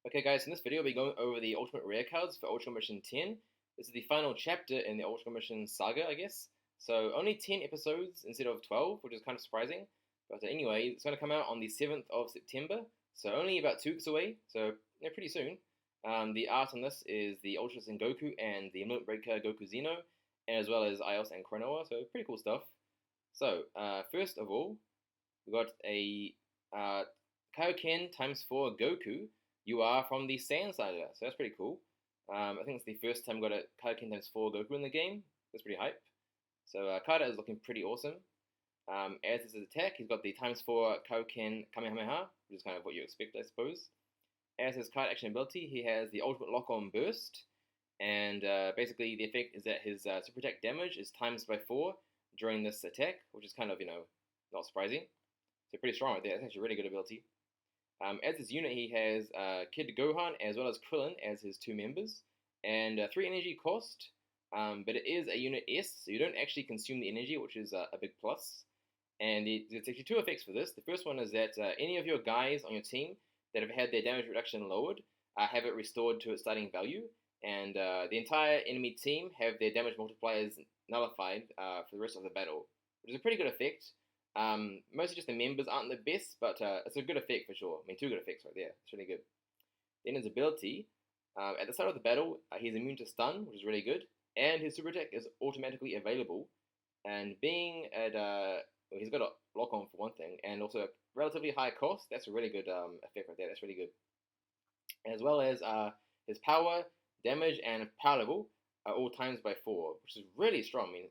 Okay guys, in this video we'll be going over the Ultimate Rare cards for Ultra Mission 10. This is the final chapter in the Ultra Mission saga, I guess. So only 10 episodes instead of 12, which is kind of surprising. But anyway, it's going to come out on the 7th of September, so only about 2 weeks away, so yeah, pretty soon. The art on this is the Ultra Sengoku and the Limit Breaker Goku Zeno, and as well as Ios and Chronoa, so pretty cool stuff. So, first of all, we got a Kaioken times 4 Goku. You are from the Saiyan Saga, so that's pretty cool. I think it's the first time we got a Kaioken times 4 Goku in the game. That's pretty hype. So Kata is looking pretty awesome. As his attack, he's got the times 4 Kaioken Kamehameha, which is kind of what you expect, I suppose. As his card action ability, he has the Ultimate Lock-On Burst, and basically the effect is that his super attack damage is times by 4 during this attack, which is kind of, not surprising. So pretty strong right there. That's actually a really good ability. As his unit, he has Kid Gohan as well as Krillin as his 2 members, and 3 energy cost, but it is a unit S, so you don't actually consume the energy, which is a big plus. And there's actually 2 effects for this. The first one is that any of your guys on your team that have had their damage reduction lowered have it restored to its starting value, and the entire enemy team have their damage multipliers nullified for the rest of the battle, which is a pretty good effect. Mostly just the members aren't the best, but it's a good effect for sure. I mean, 2 good effects right there. It's really good. Then his ability, at the start of the battle, he's immune to stun, which is really good, and his super attack is automatically available. And being at, well, he's got a lock on for one thing, and also a relatively high cost. That's a really good effect right there. That's really good. As well as his power, damage, and power level are all times by 4, which is really strong. I mean,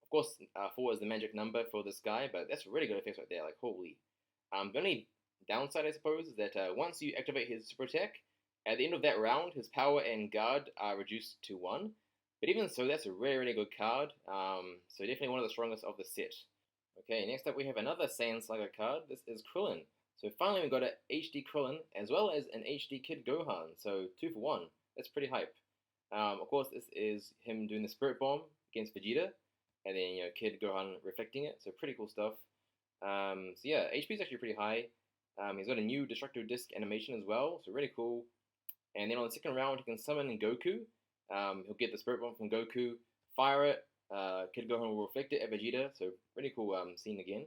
of course, 4 is the magic number for this guy, but that's a really good effect right there. Like, holy. The only downside, I suppose, is that once you activate his super attack, at the end of that round, his power and guard are reduced to 1. But even so, that's a really, really good card. So definitely one of the strongest of the set. Okay, next up we have another Saiyan Saga card. This is Krillin. So finally we got an HD Krillin as well as an HD Kid Gohan. So 2 for 1. That's pretty hype. Of course, this is him doing the Spirit Bomb against Vegeta, and then Kid Gohan reflecting it. So pretty cool stuff. So yeah, HP is actually pretty high. He's got a new Destructo Disc animation as well, so really cool. And then on the second round, he can summon Goku. He'll get the Spirit Bomb from Goku, fire it. Kid Gohan will reflect it at Vegeta, so really cool scene again.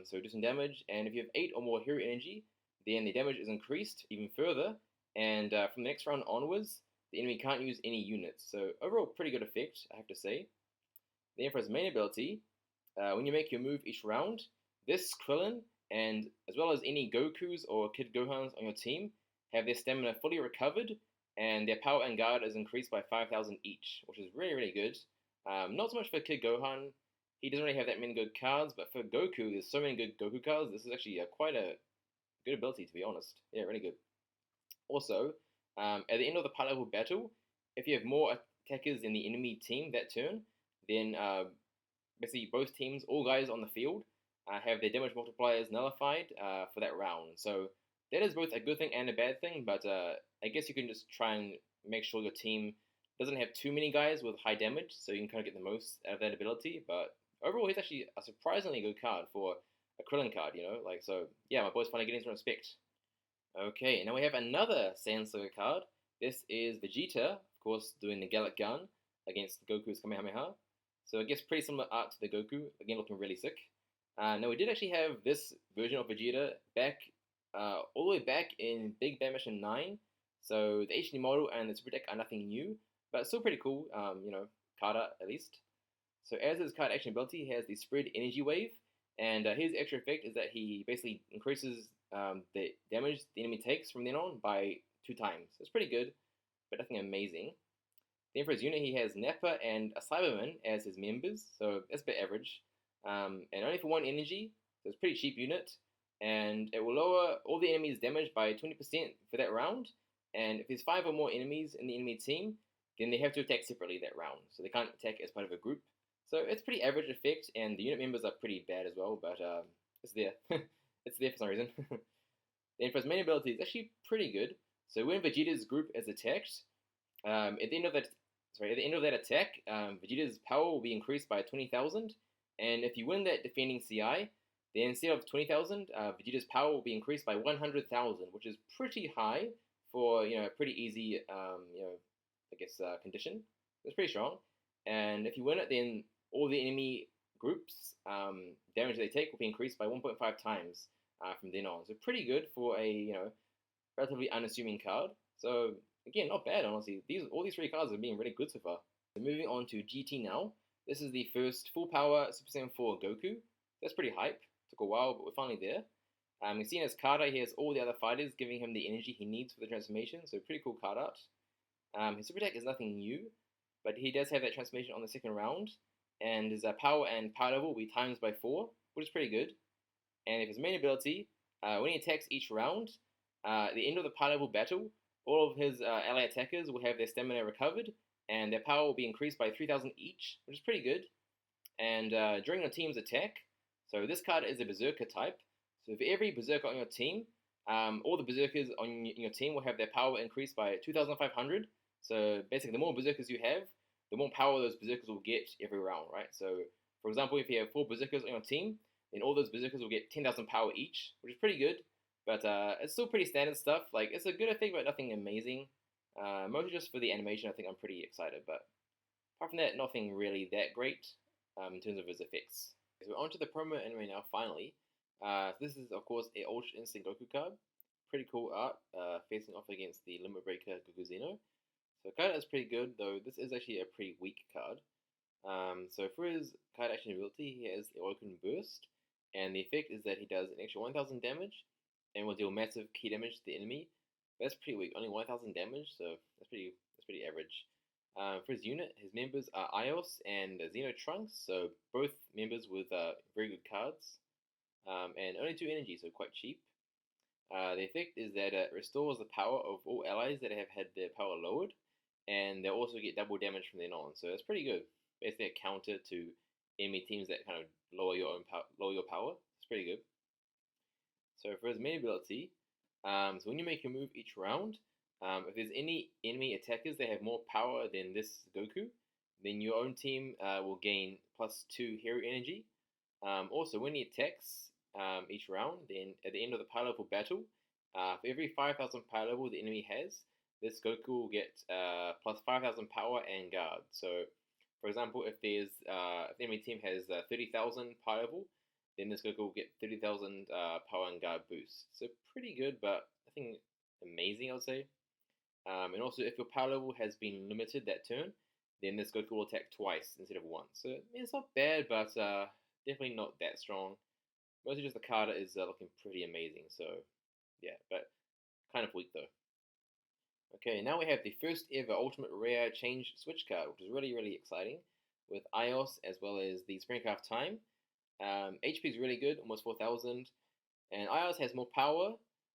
So do some damage, and if you have 8 or more hero energy, then the damage is increased even further, and from the next round onwards, the enemy can't use any units. So overall, pretty good effect, I have to say. Then for his main ability, when you make your move each round, this Krillin, and as well as any Gokus or Kid Gohans on your team, have their stamina fully recovered, and their power and guard is increased by 5,000 each, which is really, really good. Not so much for Kid Gohan. He doesn't really have that many good cards, but for Goku, there's so many good Goku cards. This is actually quite a good ability, to be honest. Yeah, really good. Also, at the end of the pilot level battle, if you have more attackers in the enemy team that turn, then basically both teams, all guys on the field, have their damage multipliers nullified for that round. So that is both a good thing and a bad thing, but I guess you can just try and make sure your team doesn't have too many guys with high damage, so you can kind of get the most out of that ability. But overall, he's actually a surprisingly good card for a Krillin card, so yeah, my boy's finally getting some respect. Okay, now we have another Saiyan Saga card. This is Vegeta, of course, doing the Gallic Gun against Goku's Kamehameha. So I guess pretty similar art to the Goku, again looking really sick. Now we did actually have this version of Vegeta back, all the way back in Big Bang Mission 9. So the HD model and the super deck are nothing new, but still pretty cool, card art at least. So as his card action ability, he has the Spread Energy Wave, and his extra effect is that he basically increases the damage the enemy takes from then on by 2 times. So it's pretty good, but nothing amazing. Then for his unit, he has Nappa and a Cyberman as his members, so that's a bit average. And only for 1 energy, so it's a pretty cheap unit. And it will lower all the enemies' damage by 20% for that round. And if there's 5 or more enemies in the enemy team, then they have to attack separately that round. So they can't attack as part of a group. So it's pretty average effect, and the unit members are pretty bad as well, but it's there. It's there for some reason. Then for his main ability, it's actually pretty good. So when Vegeta's group is attacked, at the end of that attack, Vegeta's power will be increased by 20,000, and if you win that defending CI, then instead of 20,000, Vegeta's power will be increased by 100,000, which is pretty high for a pretty easy I guess condition. It's pretty strong, and if you win it, then all the enemy groups damage they take will be increased by 1.5 times from then on. So pretty good for a relatively unassuming card. So again, not bad honestly. All these three cards have been really good so far. So moving on to GT now. This is the first full power Super Saiyan 4 Goku. That's pretty hype. Took a while, but we're finally there. You've seen his card art. He has all the other fighters giving him the energy he needs for the transformation. So pretty cool card art. His super attack is nothing new, but he does have that transformation on the second round. And his power and power level will be times by 4, which is pretty good. And if his main ability, when he attacks each round, at the end of the power level battle, all of his ally attackers will have their stamina recovered, and their power will be increased by 3,000 each, which is pretty good. And during your team's attack, so this card is a Berserker type, so for every Berserker on your team, all the Berserkers on your team will have their power increased by 2,500. So basically, the more Berserkers you have, the more power those Berserkers will get every round, right? So, for example, if you have 4 Berserkers on your team, then all those Berserkers will get 10,000 power each, which is pretty good. But it's still pretty standard stuff. Like, it's a good effect, but nothing amazing. Mostly just for the animation, I think I'm pretty excited. But apart from that, nothing really that great in terms of his effects. So we're on to the promo anime now, finally. This is, of course, a Ultra Instinct Goku card. Pretty cool art, facing off against the Limit Breaker Goku Zeno. So card art is pretty good, though this is actually a pretty weak card. So for his card action ability, he has the Awaken Burst, and the effect is that he does an extra 1,000 damage, and will deal massive key damage to the enemy. That's pretty weak, only 1,000 damage, so that's pretty average. For his unit, his members are Ios and Xeno Trunks, so both members with very good cards, and only 2 energy, so quite cheap. The effect is that it restores the power of all allies that have had their power lowered, and they'll also get double damage from then on, so that's pretty good. Basically a counter to enemy teams that kind of lower your power. It's pretty good. So for his main ability, so when you make your move each round, if there's any enemy attackers that have more power than this Goku, then your own team will gain +2 hero energy. Also, when he attacks each round, then at the end of the power level battle, for every 5,000 power level the enemy has, this Goku will get +5,000 power and guard. So, for example, if the enemy team has 30,000 power level, then this Goku will get 30,000 power and guard boost. So pretty good, but nothing amazing, I would say. And also, if your power level has been limited that turn, then this Goku will attack twice instead of once. So it's not bad, but definitely not that strong. Mostly just the card is looking pretty amazing. So yeah, but kind of weak though. Okay, now we have the first ever Ultimate Rare Change Switch card, which is really exciting, with Ios as well as the Springcraft Time. HP is really good, almost 4,000, and Ios has more power,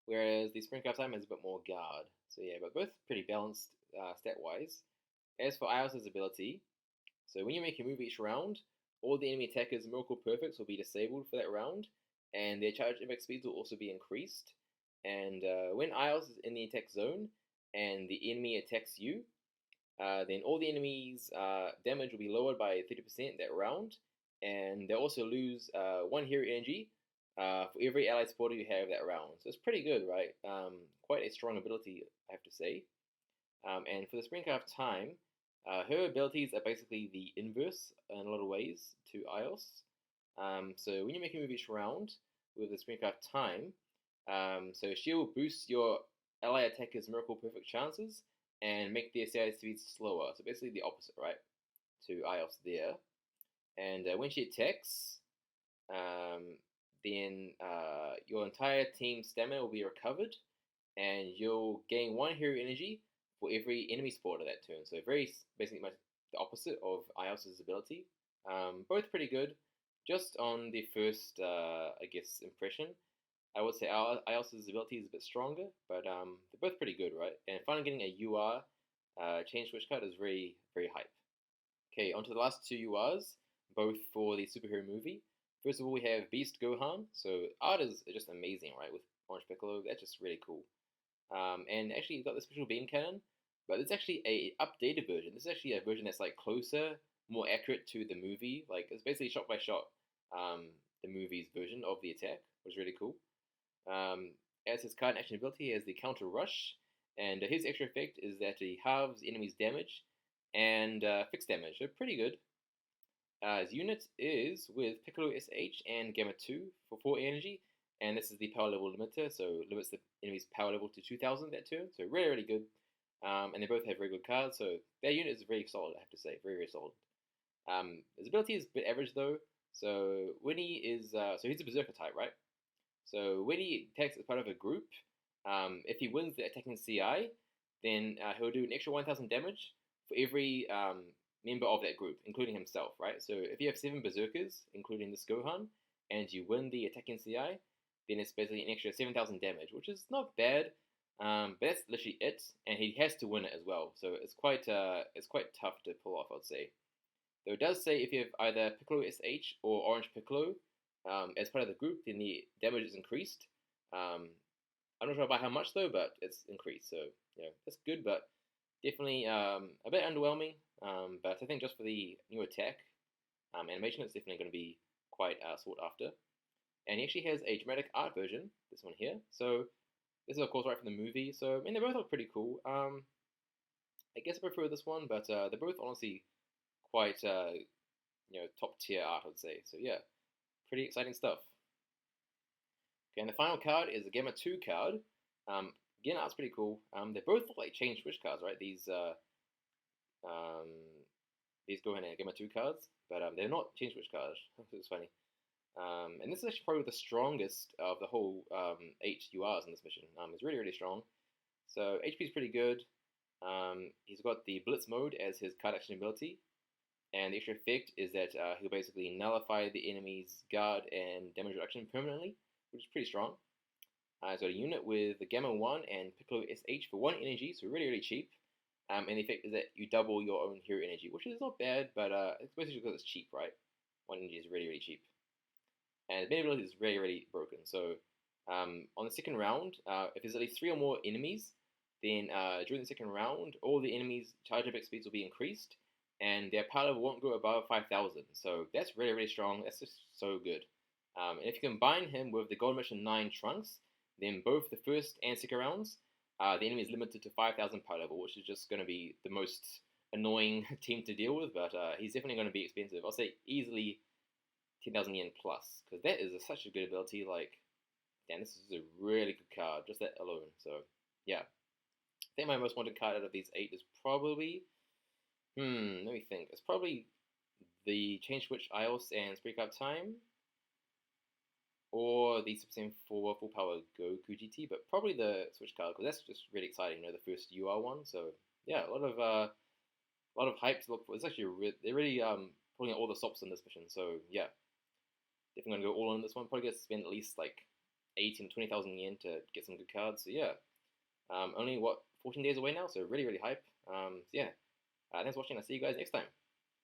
whereas the Springcraft Time has a bit more guard. So yeah, but both pretty balanced stat-wise. As for Ios' ability, so when you make a move each round, all the enemy attackers' Miracle Perfects will be disabled for that round, and their charge impact speeds will also be increased. And when Ios is in the attack zone, and the enemy attacks you, then all the enemies' damage will be lowered by 30% that round, and they'll also lose 1 hero energy for every allied supporter you have that round. So it's pretty good, right? Quite a strong ability, I have to say. And for the Springcraft Time, her abilities are basically the inverse in a lot of ways to Ios. So when you make a move each round with the Springcraft Time, so she will boost your ally attackers' Miracle Perfect chances and make their CI speeds slower. So basically the opposite, right, to Ios there. And when she attacks, then your entire team's stamina will be recovered, and you'll gain 1 hero energy for every enemy supporter that turn. So very basically much the opposite of Ios' ability. Both pretty good. Just on the first, I guess, impression, I would say Ios' ability is a bit stronger, but they're both pretty good, right? And finally getting a UR change switch card is very hype. Okay, on to the last 2 URs, both for the superhero movie. First of all, we have Beast Gohan. So art is just amazing, right? With Orange Piccolo, that's just really cool. And actually, you've got the special beam cannon, but it's actually a updated version. This is actually a version that's like closer, more accurate to the movie. Like it's basically shot by shot, the movie's version of the attack, which is really cool. As his card action ability, he has the Counter Rush, And his extra effect is that he halves the enemy's damage and fixed damage. So pretty good. His unit is with Piccolo SH and Gamma 2 for 4 energy, and this is the power level limiter, so limits the enemy's power level to 2000 that turn, so really, really good. And they both have very good cards, so their unit is very solid, I have to say, very, very solid. His ability is a bit average though, so when he is, so he's a Berserker type, right? So when he attacks as part of a group, if he wins the attacking CI, then he'll do an extra 1000 damage for every member of that group, including himself, right? So if you have 7 Berserkers, including this Gohan, and you win the attacking CI, then it's basically an extra 7000 damage, which is not bad, but that's literally it, and he has to win it as well, so it's quite tough to pull off, I'd say. Though it does say if you have either Piccolo SH or Orange Piccolo as part of the group, then the damage is increased. I'm not sure by how much though, but it's increased, so yeah, that's good, but definitely a bit underwhelming. But I think just for the new attack animation, it's definitely going to be quite sought after. And he actually has a dramatic art version, this one here. So this is of course right from the movie. So I mean, they both look pretty cool. I guess I prefer this one, but they're both honestly quite top tier art, I would say. So yeah, pretty exciting stuff. Okay, and the final card is a Gamma 2 card. Again, art's pretty cool. They both look like Chain Switch cards, right? These Gohan and Gamma 2 cards, but they're not Chain Switch cards. It's funny. And this is actually probably the strongest of the whole 8 URs in this mission. It's really, really strong. So HP is pretty good. He's got the Blitz mode as his card action ability. And the extra effect is that he'll basically nullify the enemy's guard and damage reduction permanently, which is pretty strong. He's got a unit with the Gamma 1 and Piccolo SH for 1 energy, so really, really cheap. And the effect is that you double your own hero energy, which is not bad, but it's basically because it's cheap, right? 1 energy is really, really cheap. And the main ability is really, really broken. So on the second round, if there's at least 3 or more enemies, then during the second round, all the enemies' charge effect speeds will be increased, and their power level won't go above 5000. So that's really, really strong. That's just so good. And if you combine him with the Gold Mission 9 Trunks, then both the first and second rounds, the enemy is limited to 5000 power level, which is just going to be the most annoying team to deal with, but he's definitely going to be expensive. I'll say easily 10,000 yen plus, because that is such a good ability. Like, damn, this is a really good card, just that alone. So, yeah. I think my most wanted card out of these 8 is probably, let me think. It's probably the Change Switch IOS and Speak Up Time, or the Super Saiyan 4 Full Power Goku GT, but probably the Switch card, because that's just really exciting, the first UR one. So yeah, a lot of hype to look for. It's actually they're really pulling out all the stops in this mission. So yeah, definitely gonna go all in this one. Probably gonna spend at least like 18,000 to 20,000 yen to get some good cards. So yeah, only 14 days away now, so really, really hype. So yeah, thanks for watching. I'll see you guys next time.